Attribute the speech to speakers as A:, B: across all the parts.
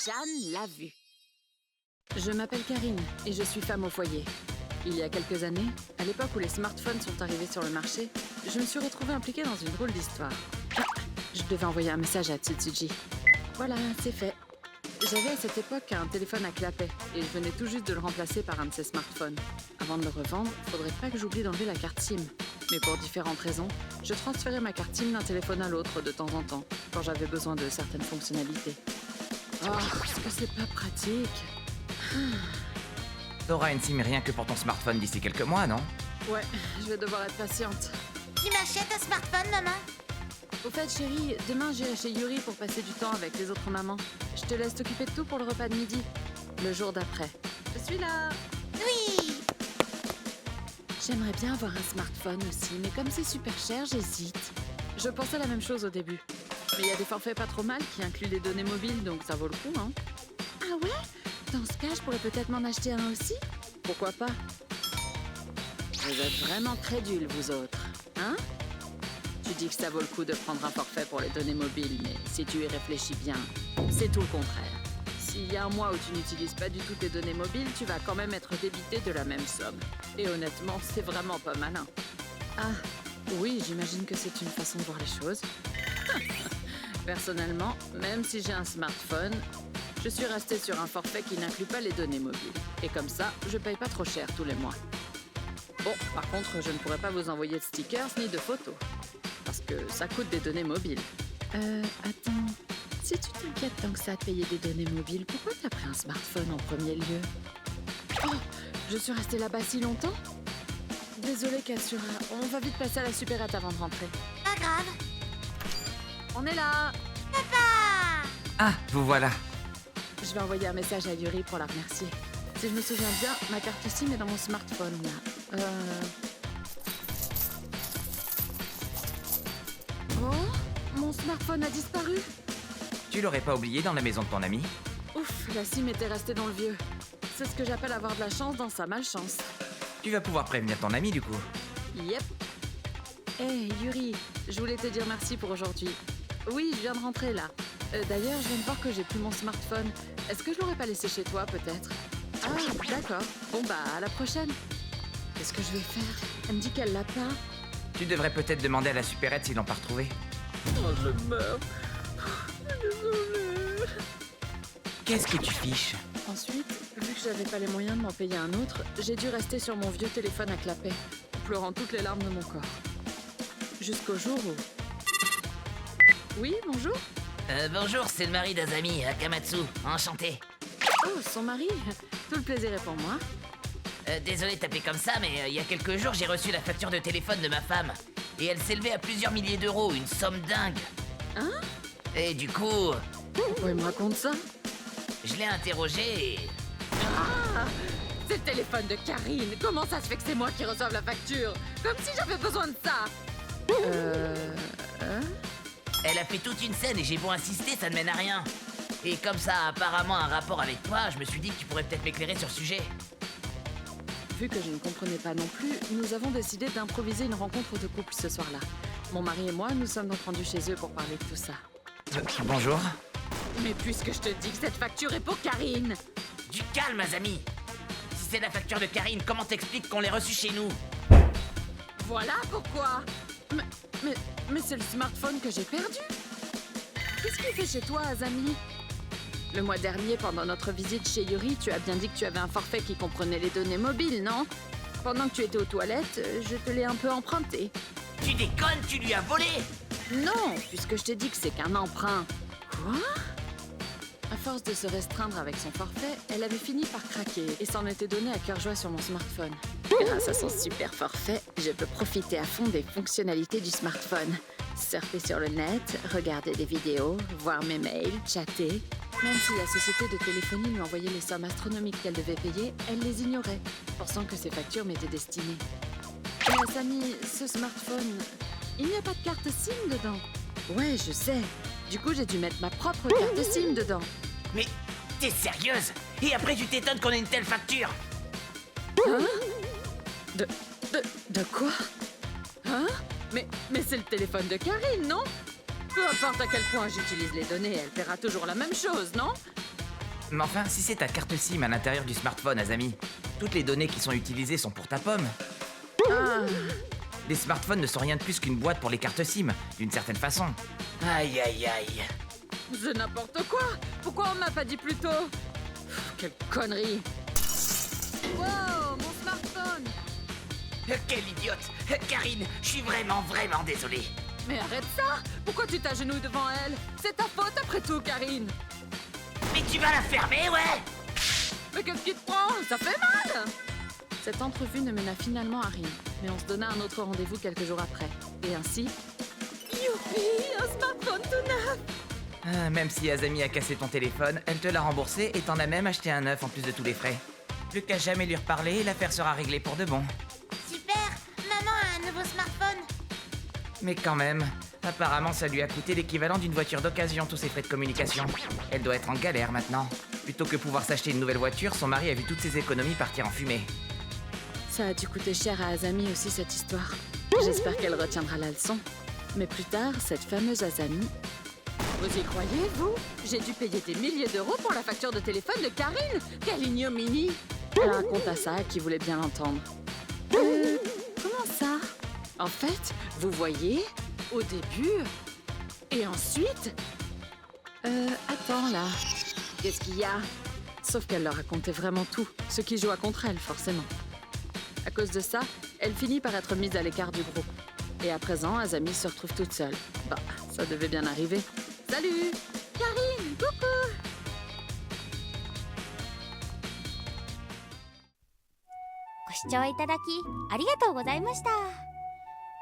A: Jeanne l'a vu. Je m'appelle Karine et je suis femme au foyer. Il y a quelques années, à l'époque où les smartphones sont arrivés sur le marché, je me suis retrouvée impliquée dans une drôle d'histoire. Ah, je devais envoyer un message à Tsutsuji. Voilà, c'est fait. J'avais à cette époque un téléphone à clapet et je venais tout juste de le remplacer par un de ces smartphones. Avant de le revendre, faudrait pas que j'oublie d'enlever la carte SIM. Mais pour différentes raisons, je transférais ma carte SIM d'un téléphone à l'autre de temps en temps, quand j'avais besoin de certaines fonctionnalités. Oh, est-ce que c'est pas pratique?
B: T'auras une SIM rien que pour ton smartphone d'ici quelques mois, non?
A: Ouais, je vais devoir être patiente.
C: Tu m'achètes un smartphone, maman?
A: Au fait, chérie, demain j'irai chez Yuri pour passer du temps avec les autres mamans. Je te laisse t'occuper de tout pour le repas de midi. Le jour d'après. Je suis là.
C: Oui!
A: J'aimerais bien avoir un smartphone aussi, mais comme c'est super cher, j'hésite. Je pensais la même chose au début. Mais il y a des forfaits pas trop mal qui incluent des données mobiles, donc ça vaut le coup, hein. Ah ouais? Dans ce cas, je pourrais peut-être m'en acheter un aussi? Pourquoi pas? Vous êtes vraiment crédules, vous autres, hein? Tu dis que ça vaut le coup de prendre un forfait pour les données mobiles, mais si tu y réfléchis bien, c'est tout le contraire. S'il y a un mois où tu n'utilises pas du tout tes données mobiles, tu vas quand même être débité de la même somme. Et honnêtement, c'est vraiment pas malin. Ah, oui, j'imagine que c'est une façon de voir les choses. Personnellement, même si j'ai un smartphone, je suis restée sur un forfait qui n'inclut pas les données mobiles. Et comme ça, je paye pas trop cher tous les mois. Bon, par contre, je ne pourrais pas vous envoyer de stickers ni de photos. Parce que ça coûte des données mobiles. Attends. Si tu t'inquiètes tant que ça de payer des données mobiles, pourquoi t'as pris un smartphone en premier lieu? Oh, je suis restée là-bas si longtemps? Désolée, Katsura. On va vite passer à la supérette avant de rentrer.
C: Pas grave.
A: On est là!
C: Papa!
B: Ah, vous voilà.
A: Je vais envoyer un message à Yuri pour la remercier. Si je me souviens bien, ma carte SIM est dans mon smartphone, là. Oh, mon smartphone a disparu.
B: Tu l'aurais pas oublié dans la maison de ton ami?
A: Ouf, la SIM était restée dans le vieux. C'est ce que j'appelle avoir de la chance dans sa malchance.
B: Tu vas pouvoir prévenir ton ami, du coup.
A: Yep. Hey, Yuri, je voulais te dire merci pour aujourd'hui. Oui, je viens de rentrer, là. D'ailleurs, je viens de voir que j'ai plus mon smartphone. Est-ce que je l'aurais pas laissé chez toi, peut-être? Ah, d'accord. Bon, bah, à la prochaine. Qu'est-ce que je vais faire? Elle me dit qu'elle l'a pas.
B: Tu devrais peut-être demander à la supérette s'ils l'ont pas retrouvé.
A: Oh, je meurs. Désolée.
B: Qu'est-ce que tu fiches?
A: Ensuite, vu que j'avais pas les moyens de m'en payer un autre, j'ai dû rester sur mon vieux téléphone à clapet, pleurant toutes les larmes de mon corps. Jusqu'au jour où... Oui, bonjour?
D: Bonjour, c'est le mari d'Azami, Akamatsu. Enchanté.
A: Oh, son mari? Tout le plaisir est pour moi.
D: Désolé de taper comme ça, mais il y a quelques jours, j'ai reçu la facture de téléphone de ma femme. Et elle s'élevait à plusieurs milliers d'euros, une somme dingue.
A: Hein?
D: Et du coup,
A: Pourquoi il me raconte ça?
D: je l'ai interrogé et...
A: Ah! C'est le téléphone de Karine! Comment ça se fait que c'est moi qui reçoive la facture? Comme si j'avais besoin de ça! Hein?
D: Elle a fait toute une scène et j'ai beau insister, ça ne mène à rien. Et comme ça a apparemment un rapport avec toi, je me suis dit que tu pourrais peut-être m'éclairer sur le sujet.
A: Vu que je ne comprenais pas non plus, nous avons décidé d'improviser une rencontre de couple ce soir-là. Mon mari et moi, nous sommes donc rendus chez eux pour parler de tout ça.
B: Bonjour.
A: Mais puisque je te dis que cette facture est pour Karine!
D: Du calme, Azami. Si c'est la facture de Karine, comment t'expliques qu'on l'ait reçue chez nous?
A: Voilà pourquoi! Mais c'est le smartphone que j'ai perdu! Qu'est-ce qu'il fait chez toi, Azami? Le mois dernier, pendant notre visite chez Yuri, tu as bien dit que tu avais un forfait qui comprenait les données mobiles, non? Pendant que tu étais aux toilettes, je te l'ai un peu emprunté.
D: Tu déconnes, tu lui as volé?
A: Non, puisque je t'ai dit que c'est qu'un emprunt. Quoi? À force de se restreindre avec son forfait, elle avait fini par craquer et s'en était donné à cœur joie sur mon smartphone. Grâce à son super forfait, je peux profiter à fond des fonctionnalités du smartphone. Surfer sur le net, regarder des vidéos, voir mes mails, chatter. Même si la société de téléphonie lui envoyait les sommes astronomiques qu'elle devait payer, elle les ignorait, pensant que ses factures m'étaient destinées. Mais Samy, ce smartphone, il n'y a pas de carte SIM dedans. Ouais, je sais. Du coup, j'ai dû mettre ma propre carte SIM dedans.
D: Mais t'es sérieuse? Et après tu t'étonnes qu'on ait une telle facture?
A: Hein? De quoi? Hein? Mais c'est le téléphone de Karine, non? Peu importe à quel point j'utilise les données, elle paiera toujours la même chose, non?
B: Mais enfin, si c'est ta carte SIM à l'intérieur du smartphone, Azami, toutes les données qui sont utilisées sont pour ta pomme.
A: Ah,
B: Les smartphones ne sont rien de plus qu'une boîte pour les cartes SIM, d'une certaine façon.
D: Aïe aïe aïe.
A: c'est n'importe quoi. Pourquoi on m'a pas dit plus tôt? Quelle connerie. Wow, mon smartphone.
D: Quelle idiote. Karine, je suis vraiment désolé.
A: Mais arrête ça. Pourquoi tu t'agenouilles devant elle? C'est ta faute après tout, Karine.
D: Mais tu vas la fermer, ouais.
A: Mais qu'est-ce qui te prend? Ça fait mal. Cette entrevue ne mena finalement à rien, mais on se donna un autre rendez-vous quelques jours après. Et ainsi... Youpi, un smartphone tout neuf.
B: Ah, même si Azami a cassé ton téléphone, elle te l'a remboursé et t'en as même acheté un neuf en plus de tous les frais. Plus qu'à jamais lui reparler et l'affaire sera réglée pour de bon.
C: Super. Maman a un nouveau smartphone.
B: Mais quand même, apparemment ça lui a coûté l'équivalent d'une voiture d'occasion, tous ces frais de communication. Elle doit être en galère maintenant. Plutôt que pouvoir s'acheter une nouvelle voiture, son mari a vu toutes ses économies partir en fumée.
A: Ça a dû coûter cher à Azami aussi, cette histoire. J'espère qu'elle retiendra la leçon. Mais plus tard, cette fameuse Azami... Vous y croyez, vous? J'ai dû payer des milliers d'euros pour la facture de téléphone de Karine. Quelle ignominie. Elle raconta ça à qui voulait bien l'entendre. Comment ça? En fait, vous voyez, au début... Et ensuite... attends, là. Qu'est-ce qu'il y a? Sauf qu'elle leur racontait vraiment tout, ce qui joua contre elle, forcément. À cause de ça, elle finit par être mise à l'écart du groupe. Et à présent, Azami se retrouve toute seule. Bah, ça devait bien arriver. Salut! Karine, coucou!
E: ご視聴いただきありがとうございました。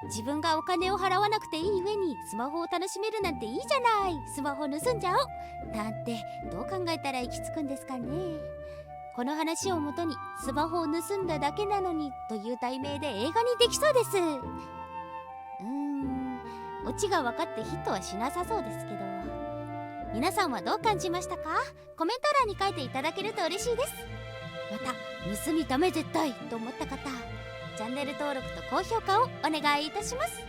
E: 自分がお金を払わなくていい上にスマホを楽しめるなんていいじゃない。スマホ盗んじゃおうなんてどう考えたら行き着くんですかね。この話をもとにスマホを盗んだだけなのにという題名で映画にできそうです。オチが分かってヒットはしなさそうですけど、皆さんはどう感じましたか？コメント欄に書いていただけると嬉しいです。また盗みダメ絶対と思った方、チャンネル登録と高評価をお願いいたします。